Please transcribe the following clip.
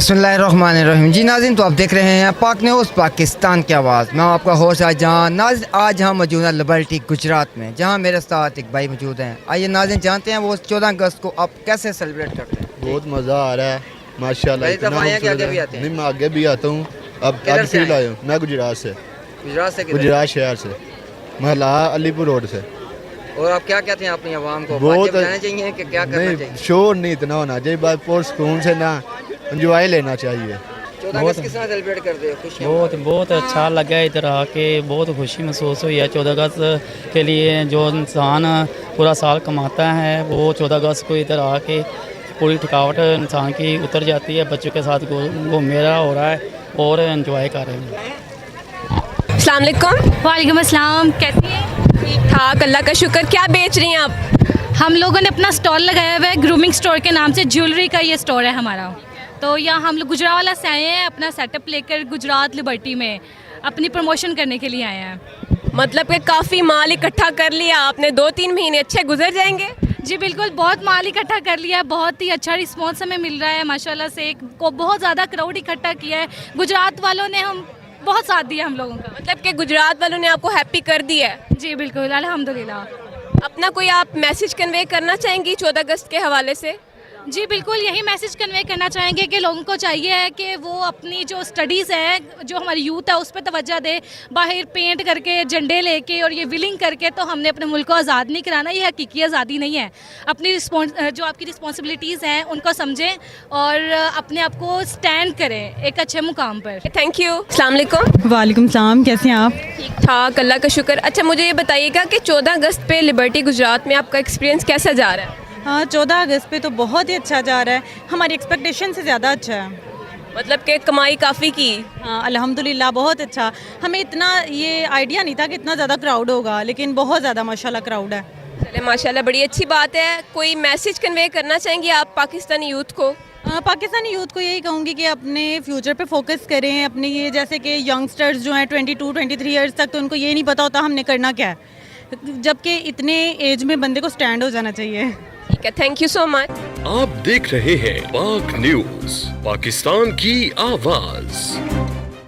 बिस्मिल्लाहिर्रहमानिर्रहीम। जी नाज़रीन, तो आप देख रहे हैं पाक न्यूज़ पाकिस्तान की आवाज़। मैं आपका होस्ट आज हम मौजूद हैं लिबर्टी गुजरात में, जहां मेरे साथ एक भाई मौजूद हैं। आइए नाज़रीन जानते हैं वो 14 अगस्त को आप कैसे सेलिब्रेट करते हैं। बहुत मज़ा आ रहा है माशाल्लाह। इतना आगे भी आते हैं? नहीं, मैं आगे भी आता हूँ। अब किधर से फिर आया हूँ मैं गुजरात से, गुजरात शहर से, महला अलीपुर रोड से। और आप क्या कहते हैं अपनी आवाम को? बहुत बताना चाहिए कि क्या करना नहीं, चाहिए? शोर नहीं इतना होना चाहिए, बस और सुकून से ना एंजॉय लेना चाहिए। 14 अगस्त किस तरह सेलिब्रेट करते हो? खुशी बहुत अच्छा लगा इधर आके, बहुत खुशी महसूस हुई है। 14 अगस्त के लिए जो इंसान पूरा साल कमाता है वो 14 अगस्त को इधर आके पूरी थकावट इंसान की उतर जाती है। बच्चों के साथ वो मेरा हो रहा है और एंजॉय कर रहे हैं। अस्सलाम वालेकुम। वालेकुम अस्सलाम, कैसी हैं? ठीक ठाक, अल्लाह का शुक्र। क्या बेच रही हैं आप? हम लोगों ने अपना स्टॉल लगाया हुआ है ग्रूमिंग स्टोर के नाम से। ज्वेलरी का ये स्टोर है हमारा। तो यहाँ हम लोग गुजरावाला से आए हैं अपना सेटअप लेकर गुजरात लिबर्टी में अपनी प्रमोशन करने के लिए आए हैं। मतलब कि काफ़ी माल इकट्ठा कर लिया आपने, 2-3 महीने अच्छे गुजर जाएंगे। जी बिल्कुल, बहुत माल इकट्ठा कर लिया है, बहुत ही अच्छा रिस्पॉन्स हमें मिल रहा है माशाल्लाह से। को बहुत ज़्यादा क्राउड इकट्ठा किया है गुजरात वालों ने, हम बहुत साथ दिया हम लोगों का। मतलब कि गुजरात वालों ने आपको हैप्पी कर दिया है। जी बिल्कुल, अल्हम्दुलिल्लाह। अपना कोई आप मैसेज कन्वे करना चाहेंगी 14 अगस्त के हवाले से? जी बिल्कुल, यही मैसेज कन्वे करना चाहेंगे कि लोगों को चाहिए है कि वो अपनी जो स्टडीज़ है, जो हमारी यूथ है उस पर तवज्जो दे। बाहर पेंट करके, झंडे लेके और ये विलिंग करके तो हमने अपने मुल्क को आज़ाद नहीं कराना। ये हकीकी आज़ादी नहीं है। अपनी जो आपकी रिस्पॉन्सिबिलिटीज़ हैं उनको समझें और अपने आप को स्टैंड करें एक अच्छे मुकाम पर। Thank you. अस्सलाम वालेकुम। वालेकुम सलाम, कैसे हैं आप? ठीक ठाक, अल्लाह का शुक्र। अच्छा, मुझे ये बताइएगा कि 14 अगस्त पे लिबर्टी गुजरात में आपका एक्सपीरियंस कैसा जा रहा है? हाँ, 14 अगस्त पे तो बहुत ही अच्छा जा रहा है, हमारी एक्सपेक्टेशन से ज़्यादा अच्छा है। मतलब कि कमाई काफ़ी की? हाँ अल्हम्दुलिल्लाह, बहुत अच्छा। हमें इतना ये आइडिया नहीं था कि इतना ज़्यादा क्राउड होगा, लेकिन बहुत ज़्यादा माशाल्लाह क्राउड है। चले माशाल्लाह, बड़ी अच्छी बात है। कोई मैसेज कन्वे करना चाहेंगे आप पाकिस्तानी यूथ को? पाकिस्तानी यूथ को यही कहूँगी कि अपने फ्यूचर पे फोकस करें। अपने ये जैसे कि यंगस्टर्स जो हैं 22-23 ईयर्स तक, तो उनको ये नहीं पता होता हमने करना क्या है, जबकि इतने एज में बंदे को स्टैंड हो जाना चाहिए। ठीक है, थैंक यू सो मच। आप देख रहे हैं पाक न्यूज़, पाकिस्तान की आवाज़।